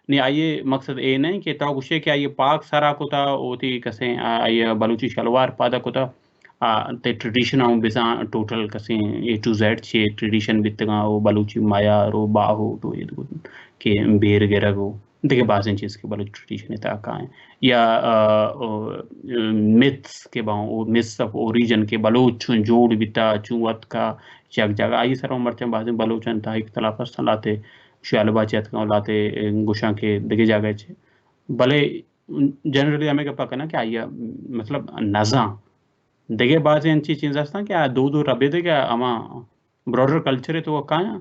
نہیں آئیے مقصد اے نہیں کہ تو گوشے کہ آئیے پاک سارا کو تا ہوتی کسیں آئیے بلوچی شلوار پادا کو تا تے ٹریڈیشن ہوں بزاں ٹوٹل کسیں اے ٹو زیڈ چھے ٹریڈیشن بیتگاں وہ بلوچی مایا رو باہو تو یہ دو کہ بیر گرہ گو دیکھے بعض ان چیز کے بلوچ ٹریڈیشن اتاقا ہیں یا میتھس کے باؤں میتھس آف اوریجن کے بلوچ جوڑ بیتا چوت کا یک جگہ آئی سر مرچیں بعض بلوچن تا اختلاف ہستان لاتے شیالبا چیت کا لاتے گوشاں کے دگے جاگے چھے بلے جنرلی ہمیں کہا کہنا کہ آئیے مطلب نظاں دگے بعض ان چیز ہستان کہ دو ربے دے گا اما براڈر کلچر ہے تو وہ کہاں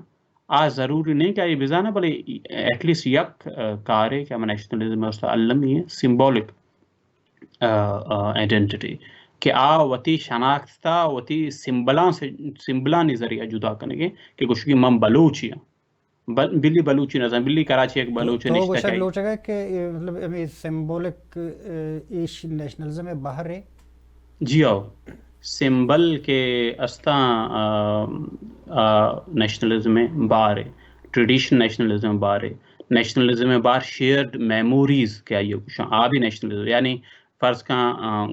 ضروری نہیں کہ یہ بزانا بلے ایٹ لیسٹ یک کار ہے کہ ہم نیشنلزم علم ہی ہے سمبولک آئیڈینٹی کہ وتی شناختا وتی سمبلانی ذریعہ جدا کرنے کے کہ کچھ کی مم بلوچی بلی بلوچی نظام بلی کراچی ایک بلوچ نشتا ہے لوچ ہے کہ مطلب سمبولک ایش نیشنلزم میں باہر ہے جی آؤ سمبل کے استا نیشنلزم میں باہر ہے ٹریڈیشن نیشنلزم میں باہر ہے نیشنلزم میں باہر شیئرڈ میموریز کیا یہ کچھ آبی نیشنلزم یعنی فرض کا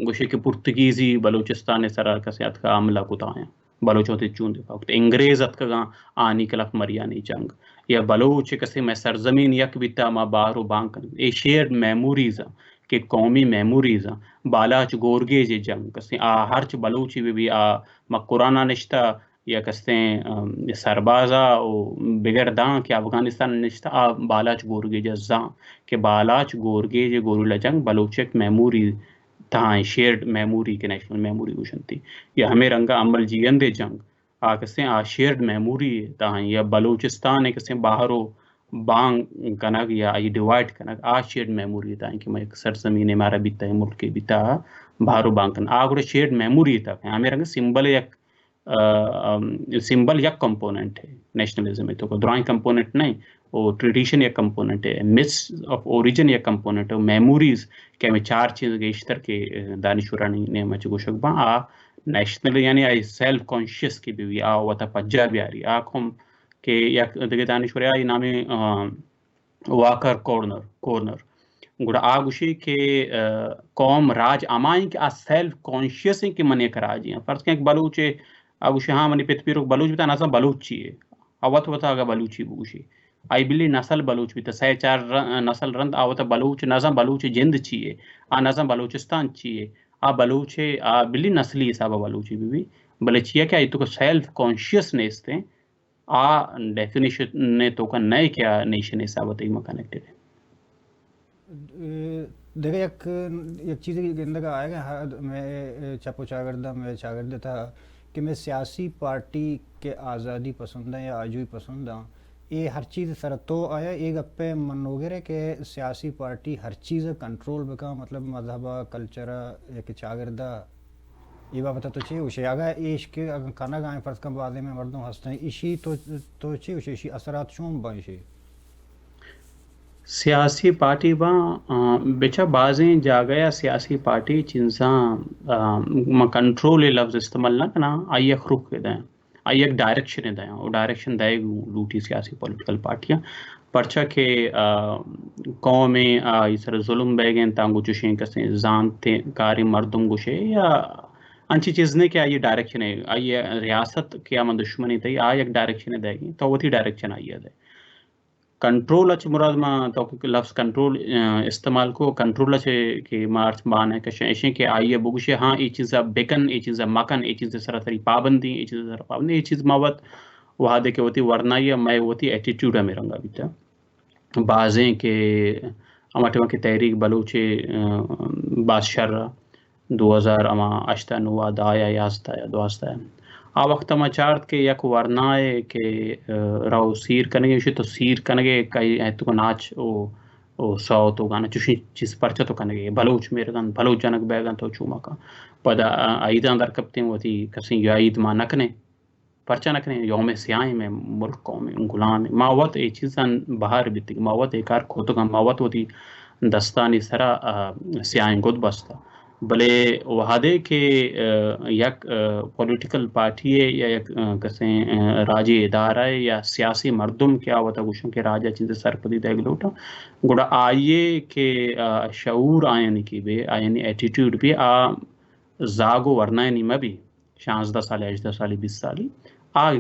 گوشے کے پرتگیزی بلوچستان سرا کسیات کا عملہ کتا ہیں بلوچوں تے چون دے پاکتے انگریز ات کا آنی کلک مریانی جنگ یا بلوچ کسی میں سرزمین یک بیتا ما باہرو بانک اے شیئرڈ میموریز کہ قومی میموریز بالاچ گورگے جے جنگ کسی ہرچ بلوچی بھی قرآنہ نشتا یا کستیں سربازا بغیر داں کہ افغانستان نشتا بالاچ گورگے جے زاں کہ بالاچ گورگے جے گورو لجنگ بلوچک میموری تہاں شیئرڈ میموری کے نیشنل میموری گوشن تھی یا ہمیں رنگا عمل جیگن دے جنگ کسیں شیئرڈ میموری تہاں یا بلوچستان ہے کسیں باہرو بانگ کنگ یا ای ڈیوائڈ کنگ شیئرڈ میموری تھا کہ میں ایک سرزمین مارا بیتا ہے ملک بیتا باہرو بانگ کنگ گوڑے شیئرڈ میموری تھا کہ ہمیں رنگا سمبل یک کمپوننٹ ہے نیشنلزم میں تو درائیں کمپوننٹ نہیں وہ ٹریڈیشن یک کمپوننٹ ہے میتھس آف اوریجن یک کمپوننٹ ہے میموریز کہ ہمیں چار چیز گیشتر کے دانشورانی نے مجھ گوشک با نیشنل یعنی آئی سیلف کانشیس کی بھی وطا پجا بھی آ رہی آنکھوں کہ یک دگے دانشوری آئی نامی واکر کورنر گوڑا آگوشی کہ قوم راج آمائیں کہ سیلف کانشیس ہیں کہ منی کراجی ہیں فرض کہ ایک بلوچے آگوشی ہاں منی پیت پیروک بلوچ بتا ناسا بلوچی ہے وطا اگا بلوچی بوشی آئی بلی نسل بلوچ بھی سہ چار نسل رند آوتا بلوچ نظم بلوچ جند چیئے آ نظم بلوچستان چیئے آ بلوچ آ بلی نسلی حسابہ بلوچی بھی بلے چیئے کہ آئی تو سیلف کانشیسنیس تھے آ ڈیفینیشن نے تو کا نئے کیا نیشن حسابہ تی میں کنیکٹڈ ہے. دیکھیں ایک چیز گندہ کا آئے گا میں چپو چاگردہ میں چاگردہ تھا کہ میں سیاسی پارٹی کے آزادی پسند ہیں یا آجوئی پسند ہوں یہ ہر چیز سر تو آیا ایک اپے من وغیرہ کہ سیاسی پارٹی ہر چیز کنٹرول بکا مطلب مذہبہ کلچرہ ایک چاگردہ یہ بات تو چاہیے اسے اگر عشق کھانا گائیں فرض کم بازے میں مردوں ہنستے ہیں اسی تو چاہیے اسے اسی اثرات شون با اسے سیاسی پارٹی با بچا بازیں جا گیا سیاسی پارٹی چنزاں کنٹرول لفظ استعمال نہ کنا آئی ایک رخ دیں آئی ایک ڈائریکشن دیں وہ ڈائریکشن دے لوٹی سیاسی پولیٹیکل پارٹیاں پرچا کہ قومیں یہ سر ظلم بے گئے تانگو چشیں کسیں زانتے کاری مردم گوشے یا انچی چیز نے کہ آئی ڈائریکشن ہے آئی ریاست کیا من دشمنی تھی آئی ایک ڈائریکشن دے گی تو وہ تھی ڈائریکشن آئی ہے کنٹرول اچ مراد ما تو لفظ کنٹرول استعمال کو کنٹرول اچ کہ مارچ بان ہے کہ کہ آئیے بگوشے ہاں یہ چیز بیکن یہ چیز مکن یہ چیز سر تری پابندی یہ چیز سر پابندی یہ چیز موت وہاں دے کے ہوتی ورنائی میں ہوتی ایٹیٹیوڈ ہے میرنگا بیتا بازیں کہ امٹوں کی تحریک بلوچ بادشر 2000 اما اشتا نوا دایا یازتا یا دواستا ہے آ وقت ما چارت کے یک ورنائے کہ رو سیر کنگے اسے تو سیر کنگے کئی تو کو ناچ او سو تو گانا چوشی چیز پرچہ تو کنگے بلوچ میرے گان بلوچ جنک بیگان تو چوما کا پدا عیدان در کبتے ہیں وہ تھی کسی یا عید ما نکنے پرچہ نکنے یوم سیاہیں میں ملک قوم میں غلام میں ماوت ای چیزان باہر بیتی ماوت ایکار کھوتو گا ماوت ہوتی دستانی سرا سیاہیں گود بستا بلے وحدے کے یک پولیٹیکل پارٹی ہے یا یک کسیں راجی ادارہ ہے یا سیاسی مردم کیا ہوتا گوشوں کے راجہ چیزیں سرپدی دے گلوٹا گوڑا آئیے کہ شعور آئینی کی بے آئینی ایٹیٹیوڈ بھی زاگو ورنائنی میں بھی 16 سال 18 سالی 20 سالی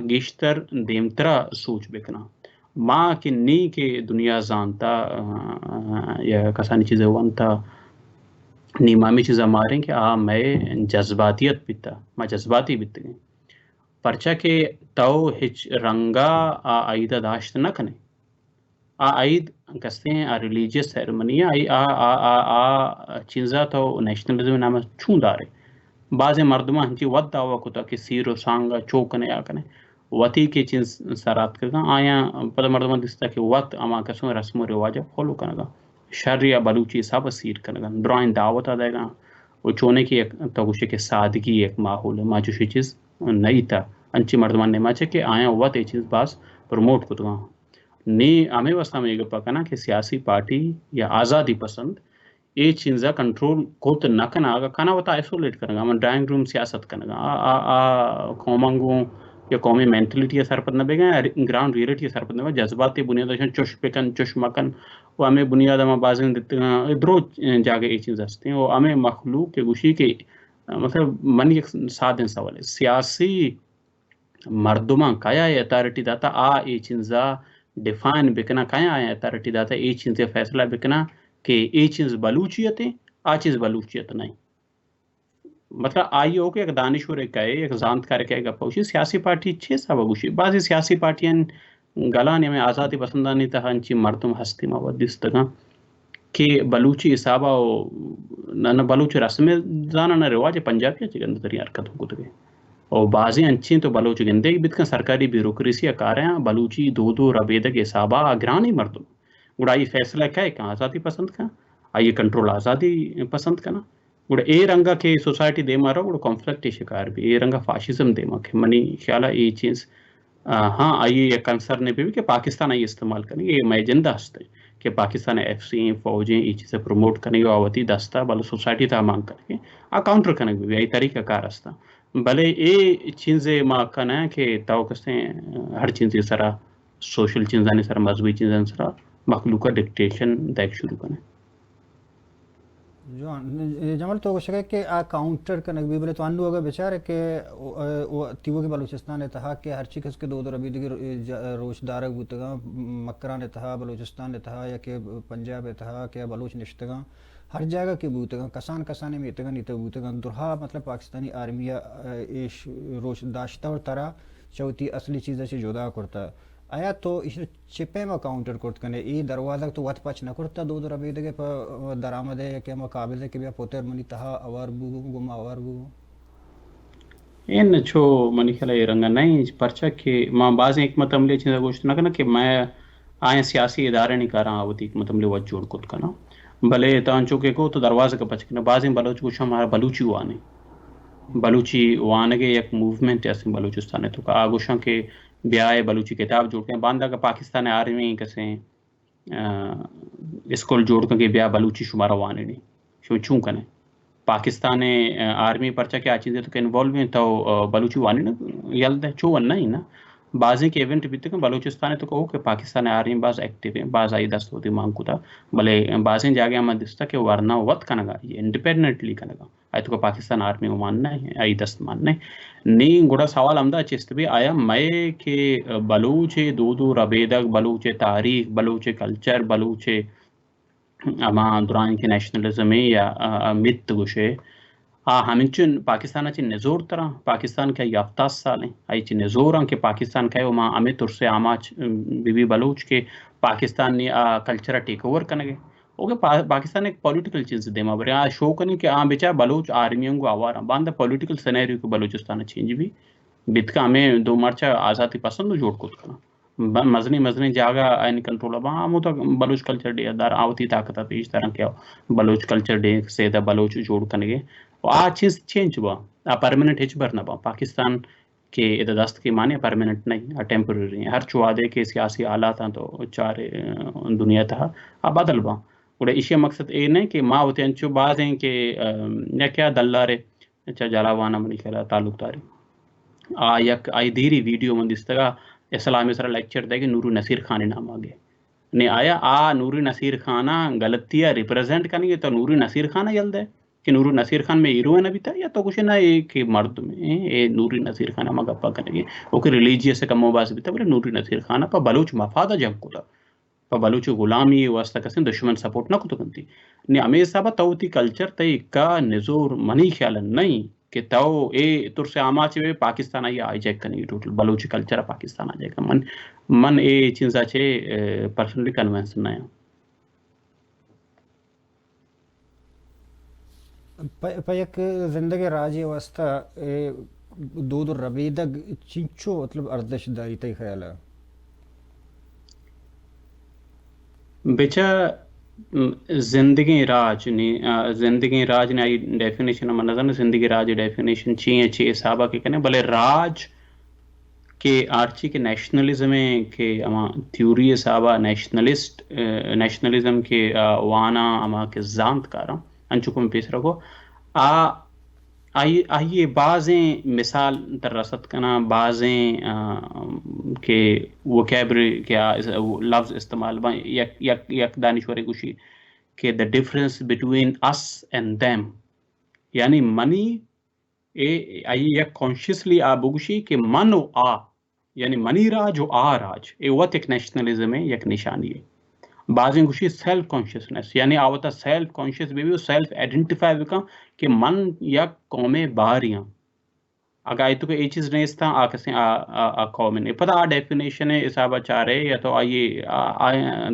گیشتر دیمترا سوچ بکنا ماں کی نی کے دنیا زانتا یا کسانی چیزیں وانتا نیمامی چیزیں ماریں کہ میں جذباتیت بیتا میں جذباتی بیتا گئے پرچہ کہ تو ہچ رنگا آئیدہ داشت نہ کنے آئید کستے ہیں ریلیجیس سیرمنی چیزا تو نیشنلزم نام چھون دارے بعض مردمہ ہنچی ود دعویٰ کتا کہ سیر و سانگا چوکنے آکنے وطی کے چیز سرات کرتا آیا پدا مردمہ دستا کہ وقت اما کسوں رسم و رواجہ فولو کنگا شر یا بلوچی سب سیر کنگا درائن دعوت دے گا وہ چونے کی ایک توگوشے کے سادگی ایک ماحول ہے ماں چوشی چیز نہیں تھا انچی مردمان نے ماچے کہ آیا وقت یہ چیز باز پروموٹ کتگا نی ہمیں واسطہ میں یہ پکنا کہ سیاسی پارٹی یا آزادی پسند یہ چیزا کنٹرول کوت نہ کنا آگا کنا وطا ایسولیٹ کرنگا من ڈرائنگ روم سیاست کنگا قومنگوں یا قومی مینٹلیٹی سرپد نہ بے گئے گراؤنڈ ریئلٹی سرپد نہ جذباتی بنیاد چوش پکن چوش مکن وہ ہمیں بنیاد میں بازیں دیتے ہیں درو جاگے یہ چیز ہستے ہیں وہ ہمیں مخلوق کے گوشی کے مطلب من ایک سادن سوال ہے سیاسی مردمہ کیا ہے اتھارٹی داتا یہ چیزا ڈیفائن بکنا کیا ہے اتھارٹی داتا یہ چیزیں فیصلہ بکنا کہ یہ چیز بلوچیت ہے چیز بلوچیت نہیں مطلب آئی ہو کہ ایک دانشور کہے ایک زانتکار کہے گا پوشی سیاسی پارٹی چھ سا گوشی بعضی سیاسی پارٹیاں گلانی میں آزادی پسندانی تھا ہنچی مردم ہستی مواد دستگاں کہ بلوچی حسابہ نہ بلوچ رسم زانا نہ رواج پنجابی اچھی گندہ تری حرکت ہو گئے اور بعضی انچیں تو بلوچ گندے بیتکن سرکاری بیوروکریسی کاریں بلوچی دو ربیدہ کے حسابہ اگرانی مردم گوڑا یہ فیصلہ کیا ہے کہ آزادی پسند کا آئیے کنٹرول آزادی پسند کا نا گوڑا اے رنگا کے سوسائٹی دے مارا گوڑا کانفلکٹ شکار بھی اے رنگا فاشزم دے مارا کہ منی خیالہ یہ چیز ہاں آئیے یہ کنسرن بھی کہ پاکستان آئیے استعمال کریں گے یہ میں ایجنڈا ہستے کہ پاکستان ایف سی فوجیں یہ چیزیں پروموٹ کریں گے آواتی دستا بلو سوسائٹی تا مانگ کریں گے کاؤنٹر کریں گے یہی طریقہ کار ہستا بلے یہ چیزیں ماں کہنا ہے کہ تاو کستے ہیں ہر چیزیں سرا سوشل چیزیں سرا مذہبی چیزیں سرا مخلوقہ ڈکٹیشن دیکھ شروع کریں جو جمل تو شکا کہ آ کاؤنٹر کنک بھی بولے تو انو اگر بیچارے کہ تیو کے بلوچستان اتہا کہ ہر چیز کے دو ربی دیگر روش دارک بوتگا مکران اتہا بلوچستان اتہا یا کہ پنجاب اتہا کہ بلوچ نشتگا ہر جگہ کے بوتگا کسان کسانے میں اتگا نیتا بوتگا درہا مطلب پاکستانی آرمیہ ایش روش داشتہ اور طرح چوتی اصلی چیزیں سے جدا کرتا آیا تو اس چپے میں کاؤنٹر کرت کنے ای دروازہ تو وقت پچ نہ کرتا دو ربی دے پر درآمد ہے کہ مقابل ہے کہ بیا پوتر منی تہا اوار بو گم اوار بو این چھو منی خلا رنگا نہیں پرچا کہ ماں بعض حکمت عملی چیزا گوشت نہ کنا کہ میں آئیں سیاسی ادارے نہیں کر رہا ہوتی حکمت عملی وجہ جوڑ کت کنا بھلے تان چوکے کو تو دروازہ کا پچ کنا بعض بلوچ گوشت ہمارا بلوچی وانے بلوچی وانے کے ایک موومنٹ ہے بلوچستان ہے تو کا آگوشاں کے بیائے بلوچی کتاب جوڑ کے باندھا کا پاکستان آرمی کسے اسکول جوڑ کے بیا بلوچی شمارا وانے نہیں شو چون کنے پاکستان آرمی پرچہ کیا چیزیں تو کہ انوالو ہیں تو بلوچی وانی نا یلد ہے چو ون ہی نا بعضی کے ایونٹ بھی تک بلوچستان تو کہو کہ پاکستان آرمی بعض ایکٹیو ہیں بعض آئی دست ہوتی مانگ کو تھا بلے بعضی جاگے ہمیں دستا کہ ورنہ وقت کنگا یہ انڈیپینڈنٹلی کنگا آئی تو کہ پاکستان آرمی وہ ماننا ہے آئی دست ماننا ہے نہیں گوڑا سوال ہمدہ چیست بھی آیا میں کہ بلوچ دو ربیدک بلوچ تاریخ بلوچ کلچر بلوچ اما دوران کے نیشنلزم یا مت گوشے ہمیں چن پاکستان چن نزور طرح پاکستان کا یافتہ سال ہیں آئی چن نزور ہیں کہ پاکستان کا ہے ماں ہمیں تر سے آماچ بی بی بلوچ کے پاکستان نے کلچر ٹیک اوور کرنے گے اوکے پاکستان ایک پولیٹیکل چیز دے ماں برے شو کرنے کہ بیچا بلوچ آرمیوں کو آوارا باندھا پولیٹیکل سینیریو کو بلوچستان چینج بھی بیت کا ہمیں دو مرچہ آزادی پسند جوڑ کو کرنا مزنی جاگا این کنٹرول اب ہم تو بلوچ کلچر ڈے دار آوتی طاقت پیش طرح کیا بلوچ کلچر ڈے سے دا بلوچ جوڑ کرنے گے آ چیز چینج ہوا پرماننٹ ہچ برنا با پاکستان کے دست کے معنی پرماننٹ نہیں ٹیمپرری ہر چوادے کے سیاسی حالات ہیں تو چار دنیا تھا بدل با اور اشیا مقصد یہ نہیں کہ ماں ہوتے انچو بعض ہیں کہ یا کیا دلارے اچھا جالاوانا منی کہلا تعلق داری یک آئی دیری ویڈیو من دستگا اسلامی سر لیکچر دے کہ نور نصیر خان نام آگے نے آیا نور نصیر خانہ غلطیاں ریپرزینٹ کرنے گے تو نور نصیر خانہ جلد ہے کہ نور نصیر خان میں ہیرو ہے نہ بھی تھا یا تو کچھ نہ ایک مرد میں نور نصیر خانہ ما گپا کرنے گے وہ کہ ریلیجیس کم مباحث بھی تھا بولے نور نصیر خانہ پا بلوچ مفادہ جنگ کو تھا پا بلوچ غلامی واسطہ کسیں دشمن سپورٹ نہ کو تو کنتی نے ہمیں صاحبہ توتی کلچر تے کا نزور منی خیال نہیں کہ تو تر سے آما چاہے پاکستان آئی آئی جیک کرنے ٹوٹل بلوچ کلچر پاکستان آ جائے گا من چیزا چھے پرسنلی کنوینس نہ ہے پا یک زندگی راجی واسطہ دو ربیدگ چنچو مطلب ارزش داری تی خیال ہے بیچا زندگی راج نے آئی ڈیفینیشن ہم نظر زندگی راج ڈیفینیشن چیئے صحابہ کے کہنے بلے راج کے آرچی کے نیشنلزم کے اما تھیوری صحابہ نیشنلزم کے وانا اما کے زانت کارا انچکم پیس رکھو آئیے بعضیں مثال در رسط کنا بعضیں کہ وکیبری کیا لفظ استعمال یک دانشوری گوشی کہ the difference between us and them یعنی منی آئیے یک کانشیسلی بگوشی کہ من و یعنی منی راج و راج وقت ایک نیشنلزم ہے یک نشانی ہے بعضیں گوشی سیلف کانشیسنس یعنی آوتا سیلف کانشیس بھی سیلف ایڈنٹیفائی بکا کہ من یا قوم باہریاں اگر آئی تو کہ یہ چیز نہیں اس طرح آکسیں قوم نہیں پتہ ڈیفینیشن ہے اسابہ چاہ رہے یا تو آئیے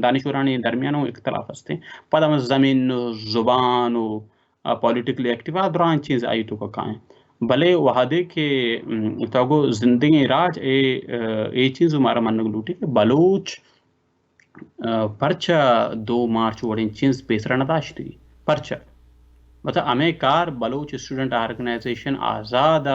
دانشورانی درمیان اختلاف ہستے پتہ میں زمین زبان و پولیٹیکلی ایکٹیو دوران چیز آئی تو کہ کائیں بلے وحدے کہ تو زندگی راج یہ چیز ہمارا من لوٹی کہ بلوچ پرچہ 2 مارچ وڑین چیز پیسرا نداشتی پرچہ مطلب ہمیں کار بلوچ اسٹوڈنٹ آرگنائزیشن آزاد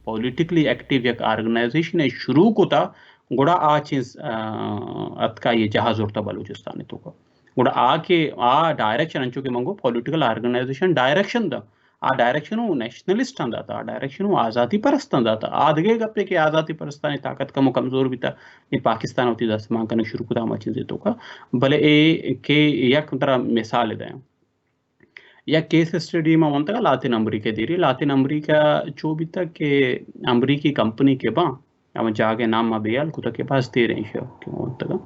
پولیٹیکلی ایکٹیو یک آرگنائزیشن شروع کو تھا گوڑا چیز اتکا یہ جہاز ہوتا بلوچستان تو کا گوڑا کے ڈائریکشن انچو کے منگو پولیٹیکل آرگنائزیشن ڈائریکشن دا ڈائریکشن نیشنلسٹ دا تھا ڈائریکشن آزادی پرستان دا تھا آدھگے گپے کہ آزادی پرستانی طاقت کم و کمزور بھی تھا یہ پاکستان ہوتی دا سمان کرنے شروع کو تھا ہما چیزیں تو کا بلے کہ یک طرح مثال دیں یا کیس اسٹڈی میں منتقل لاتین امریکہ دیری لاتین امریکہ جو بھی تک کہ امریکی کمپنی کے با اما جاگے نام ما بیال کتا کے پاس دے رہی شو کہ منتقل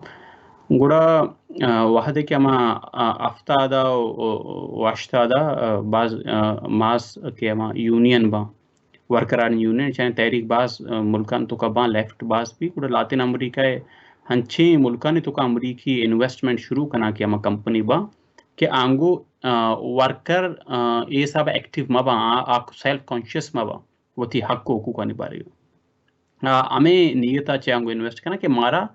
گوڑا واحد کہ اما افتادا واشتادا بعض ماس کہ اما یونین با ورکران یونین چاہے تحریک بعض ملکان تو کا با لیفٹ بعض بھی گوڑا لاتین امریکہ ہنچیں ملکانی تو کا امریکی انویسٹمنٹ شروع کنا کہ اما کمپنی با کہ آنگو ورکر یہ سب ایکٹیو مبا آپ سیلف کانشیس مبا وہ تھی حق کو حقوق نہیں پاری ہمیں نیتا چاہے آنگو انویسٹ کرنا کہ مارا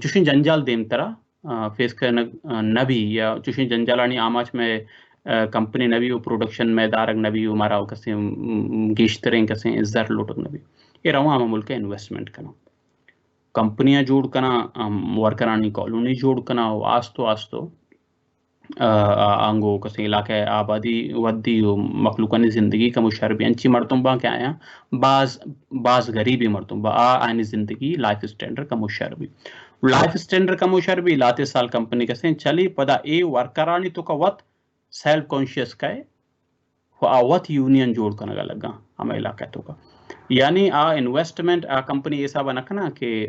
چوشن جنجال دیم طرح فیس کرنا نبی یا چوشن جنجالانی آماچ میں کمپنی نبی و پروڈکشن میں دارک نبی و مارا کسی گیشترین کسی ازدار لوٹک نبی یہ رواں ہمیں ملک انویسٹمنٹ کرنا کمپنیاں جوڑ کنا ورکرانی کالونی جوڑ کنا آستو آستو آنگو کسی علاقہ آبادی ودی مخلوقانی زندگی کا مشربی انچی مرتم با کیا آیا بعض غریبی مرتم با آئینی زندگی لائف اسٹینڈر کا مشربی کا مشربی لاتے سال کمپنی کسی چلی پدا اے ورکرانی تو کا وقت سیلف کانشیس کا ہے وقت یونین جوڑ کرنے گا لگا ہمیں علاقہ تو کا یعنی انویسٹمنٹ کمپنی ایسا بنکنا کہ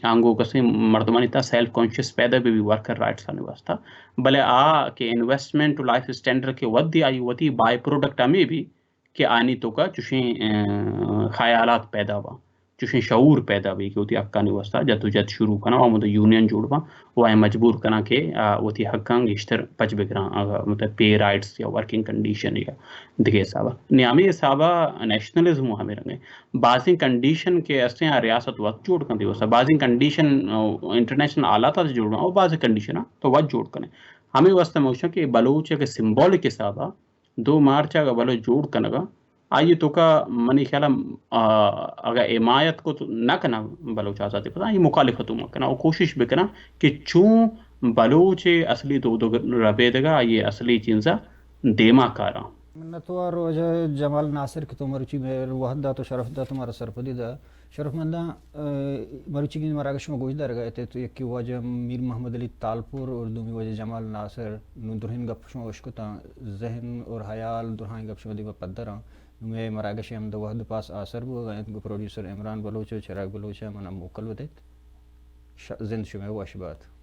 آنگو کسی مردمانی تا سیلف کانشیس پیدا بھی ورکر رائٹس آنے واسطہ بلے کہ انویسٹمنٹ لائف اسٹینڈر کے ودی آئی وتی بائی پروڈکٹ ہمیں بھی کہ آنی تو کا چوشیں خیالات پیدا ہوا چوشیں شعور پیدا ہوئی کہ وتی حقانی واسطہ جد شروع کنا اور مطلب یونین جوڑوا وہ مجبور کنا کہ وتی حقاں گشتر پچ بگران مطلب پے رائٹس یا ورکنگ کنڈیشن یا دیکھے صاحبہ نیامی صاحبہ نیشنلزم ہمیں رنگے بعضی کنڈیشن کے اسے ریاست وقت جوڑ کر دیو بعضی کنڈیشن انٹرنیشنل آلات جوڑنا اور بعضی کنڈیشن تو وقت جوڑ کریں ہمیں واسطہ موشن کہ بلوچ کے سمبولک حسابہ 2 مارچ کا بلوچ جوڑ کرنگا آئیے تو کا منی خیال اگر حمایت کو نہ کرنا بلوچ آزادی پتہ یہ مخالفت میں کرنا اور کوشش بھی کرنا کہ چون بلوچ اصلی تو ربے دگا یہ اصلی چیزا دیما کارا منتوار وجہ جمال ناصر کی تو مروچی میں وحدہ تو شرف دا تمہارا سرپدی دا شرف مندہ مروچی کی مراکش میں گوشت در گئے تھے تو یکی وجہ میر محمد علی تالپور اور دومی وجہ جمال ناصر درہن گپشوں اشکتا ذہن اور حیال درہن گپشوں دیبا پدرہ میں مراکش ہم دو وحد پاس آثر بھی ہوگا ان کو پروڈیوسر عمران بلوچ چراغ بلوچ ہے منہ موکل ودیت زند شمع و اشبات